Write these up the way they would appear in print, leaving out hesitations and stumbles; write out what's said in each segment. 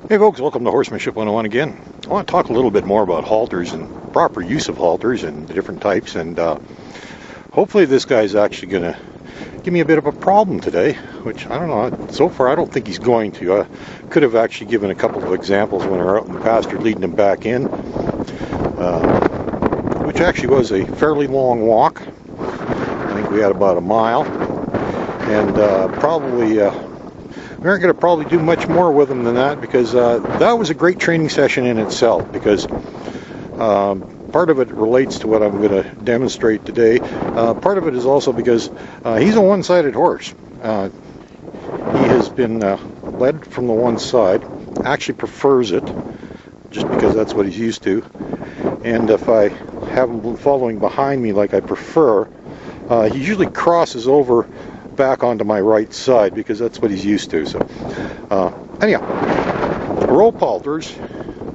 Hey folks, welcome to Horsemanship 101 again. I want to talk a little bit more about halters and proper use of halters and the different types, and hopefully this guy's actually going to give me a bit of a problem today, which I don't know, so far I don't think he's going to. I could have actually given a couple of examples when we were out in the pasture leading him back in, which actually was a fairly long walk. I think we had about a mile, and we aren't going to probably do much more with them than that, because that was a great training session in itself, because part of it relates to what I'm going to demonstrate today. Part of it is also because he's a one-sided horse. He has been led from the one side, actually prefers it, just because that's what he's used to. And if I have him following behind me like I prefer, he usually crosses over back onto my right side, because that's what he's used to. So anyhow, rope halters,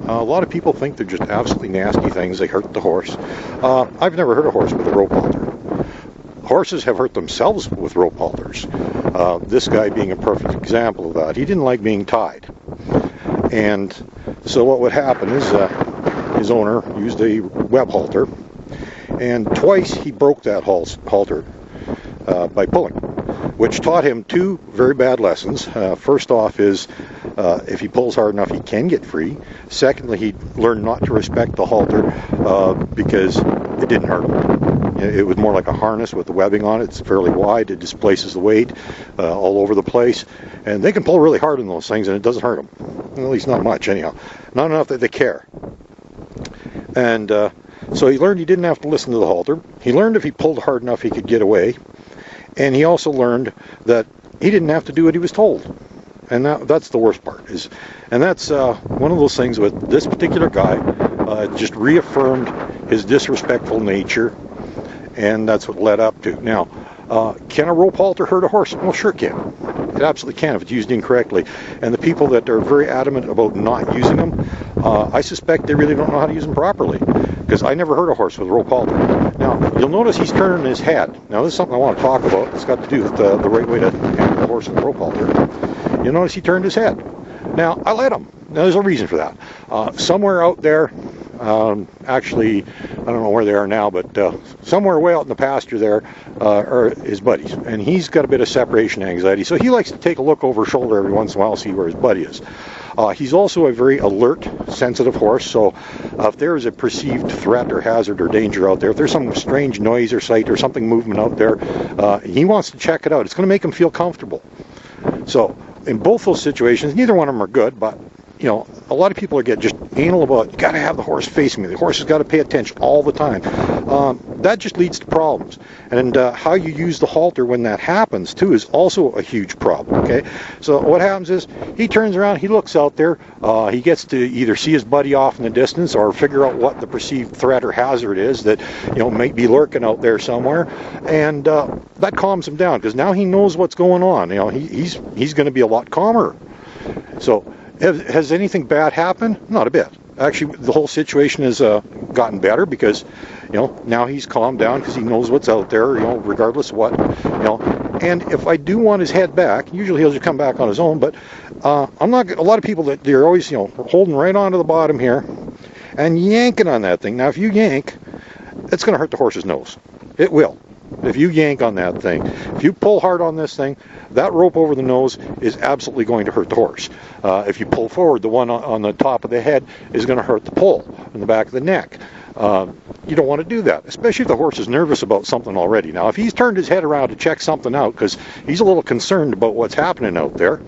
a lot of people think they're just absolutely nasty things. They hurt the horse. I've never hurt a horse with a rope halter. Horses have hurt themselves with rope halters. This guy being a perfect example of that. He didn't like being tied, and so what would happen is his owner used a web halter, and twice he broke that halter by pulling, which taught him two very bad lessons. First off is if he pulls hard enough, he can get free. Secondly, he learned not to respect the halter because it didn't hurt him. It was more like a harness with the webbing on it. It's fairly wide. It displaces the weight all over the place. And they can pull really hard on those things, and it doesn't hurt them. At least not much, anyhow. Not enough that they care. And so he learned he didn't have to listen to the halter. He learned if he pulled hard enough, he could get away. And he also learned that he didn't have to do what he was told. And that's the worst part. And that's one of those things with this particular guy. Just reaffirmed his disrespectful nature, and that's what led up to. Now, can a rope halter hurt a horse? Well, sure it can. It absolutely can if it's used incorrectly. And the people that are very adamant about not using them, I suspect they really don't know how to use them properly, because I never hurt a horse with a rope halter. Now, you'll notice he's turning his head. Now, this is something I want to talk about. It's got to do with the right way to handle the horse with a rope halter. You'll notice he turned his head. Now, I let him. Now, there's a reason for that. Somewhere out there, actually, I don't know where they are now, but somewhere way out in the pasture there are his buddies. And he's got a bit of separation anxiety, so he likes to take a look over his shoulder every once in a while, see where his buddy is. He's also a very alert, sensitive horse, so if there is a perceived threat or hazard or danger out there, if there's some strange noise or sight or something movement out there, he wants to check it out. It's going to make him feel comfortable. So in both those situations, neither one of them are good, but you know, a lot of people get just anal about, you got to have the horse facing me. The horse has got to pay attention all the time. That just leads to problems. And how you use the halter when that happens, too, is also a huge problem, okay? So what happens is, he turns around, he looks out there, he gets to either see his buddy off in the distance or figure out what the perceived threat or hazard is that, you know, might be lurking out there somewhere, and that calms him down, because now he knows what's going on. You know, he's going to be a lot calmer. So, has anything bad happened? Not a bit. Actually, the whole situation has gotten better, because, you know, now he's calmed down because he knows what's out there, you know, regardless of what, you know. And if I do want his head back, usually he'll just come back on his own, but I'm not, a lot of people that they're always, you know, holding right onto the bottom here and yanking on that thing. Now, if you yank, it's going to hurt the horse's nose. It will. If you yank on that thing, if you pull hard on this thing, that rope over the nose is absolutely going to hurt the horse. If you pull forward, the one on the top of the head is going to hurt the poll in the back of the neck. You don't want to do that, especially if the horse is nervous about something already. Now, if he's turned his head around to check something out because he's a little concerned about what's happening out there,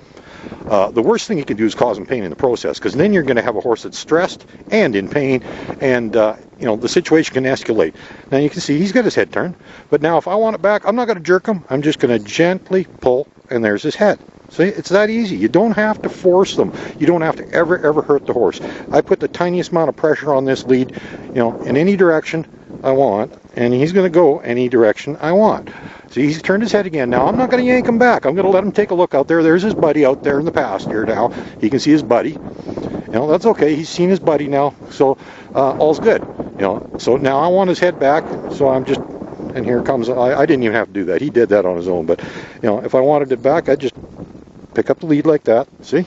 the worst thing you can do is cause him pain in the process, because then you're going to have a horse that's stressed and in pain, and you know, the situation can escalate. Now you can see he's got his head turned, but now if I want it back, I'm not going to jerk him. I'm just going to gently pull, and there's his head. See, it's that easy. You don't have to force them. You don't have to ever hurt the horse. I put the tiniest amount of pressure on this lead, you know, in any direction I want, and he's going to go any direction I want. See, he's turned his head again. Now, I'm not going to yank him back. I'm going to let him take a look out there. There's his buddy out there in the pasture now. He can see his buddy. You know, that's okay. He's seen his buddy now, so all's good. You know, so now I want his head back, so I'm just, and here comes, I didn't even have to do that. He did that on his own, but, you know, if I wanted it back, I'd just pick up the lead like that. See?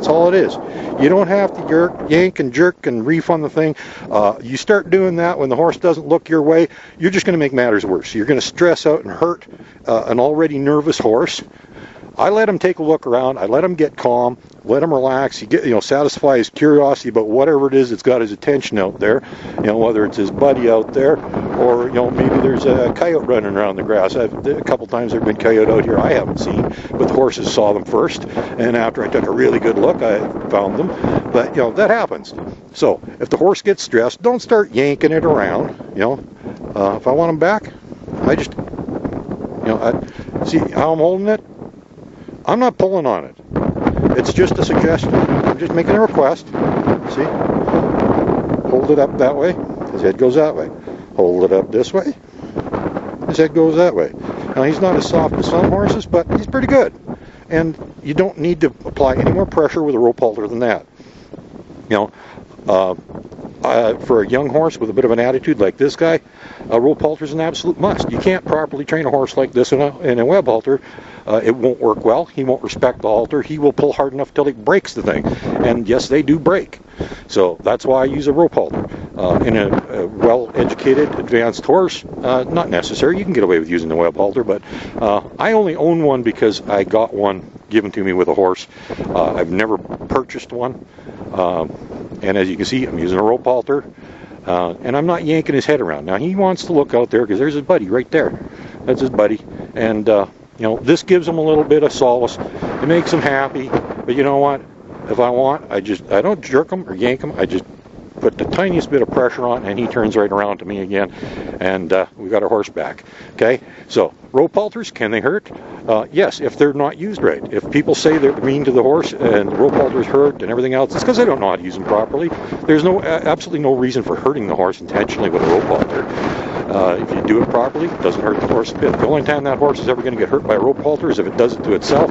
That's all it is. You don't have to yank and jerk and reef on the thing. You start doing that when the horse doesn't look your way, you're just going to make matters worse. You're going to stress out and hurt an already nervous horse. I let him take a look around. I let him get calm. Let him relax. Satisfy his curiosity about whatever it is that's got his attention out there. Whether it's his buddy out there, or maybe there's a coyote running around the grass. A couple times there've been coyote out here I haven't seen, but the horses saw them first, and after I took a really good look, I found them. But that happens. So if the horse gets stressed, don't start yanking it around. If I want him back, I just see how I'm holding it. I'm not pulling on it. It's just a suggestion. I'm just making a request. See? Hold it up that way. His head goes that way. Hold it up this way. His head goes that way. Now, he's not as soft as some horses, but he's pretty good. And you don't need to apply any more pressure with a rope halter than that. For a young horse with a bit of an attitude like this guy, a rope halter is an absolute must. You can't properly train a horse like this in a web halter. It won't work well. He won't respect the halter. He will pull hard enough till he breaks the thing. And yes, they do break. So that's why I use a rope halter. In a well-educated, advanced horse, not necessary. You can get away with using the web halter, but I only own one because I got one given to me with a horse. I've never purchased one. And as you can see, I'm using a rope halter. And I'm not yanking his head around. Now, he wants to look out there because there's his buddy right there. That's his buddy. And, this gives him a little bit of solace. It makes him happy. But you know what? If I want, I don't jerk him or yank him. I just put the tiniest bit of pressure on, and he turns right around to me again. And we got our horse back. Okay? So, rope halters, can they hurt? Yes, if they're not used right. If people say they're mean to the horse and the rope halters hurt and everything else, it's because they don't know how to use them properly. There's absolutely no reason for hurting the horse intentionally with a rope halter. If you do it properly, it doesn't hurt the horse a bit. The only time that horse is ever going to get hurt by a rope halter is if it does it to itself.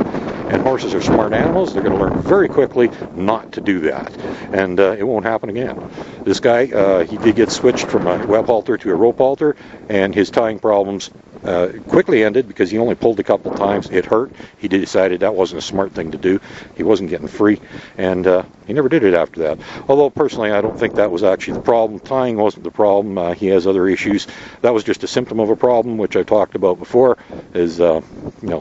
And horses are smart animals. They're going to learn very quickly not to do that. And it won't happen again. This guy, he did get switched from a web halter to a rope halter, and his tying problems quickly ended because he only pulled a couple times. It hurt. He decided that wasn't a smart thing to do. He wasn't getting free, and he never did it after that. Although personally, I don't think that was actually the problem. Tying wasn't the problem. He has other issues. That was just a symptom of a problem, which I talked about before. Is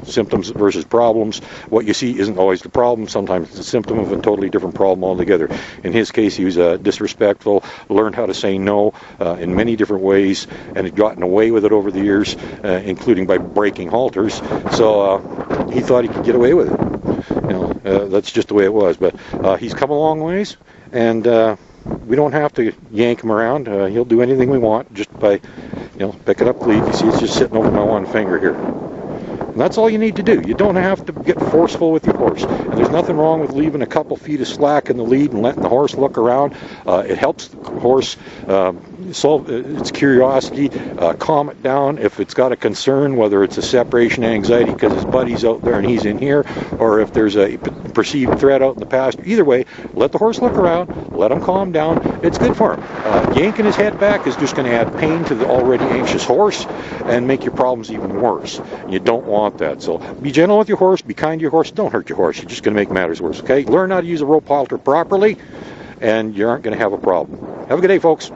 symptoms versus problems. What you see isn't always the problem. Sometimes it's a symptom of a totally different problem altogether. In his case, he was disrespectful. Learned how to say no in many different ways, and had gotten away with it over the years. Including by breaking halters, so he thought he could get away with it. That's just the way it was. But he's come a long ways, and we don't have to yank him around. He'll do anything we want just by, picking up the lead. You see, it's just sitting over my one finger here. And that's all you need to do. You don't have to get forceful with your horse. And there's nothing wrong with leaving a couple feet of slack in the lead and letting the horse look around. It helps the horse solve its curiosity, calm it down if it's got a concern, whether it's a separation anxiety because his buddy's out there and he's in here, or if there's a perceived threat out in the pasture. Either way, let the horse look around, let him calm down. It's good for him. Yanking his head back is just going to add pain to the already anxious horse and make your problems even worse. You don't want that. So be gentle with your horse, be kind to your horse, don't hurt your horse. You're just going to make matters worse, okay? Learn how to use a rope halter properly, and you aren't going to have a problem. Have a good day, folks.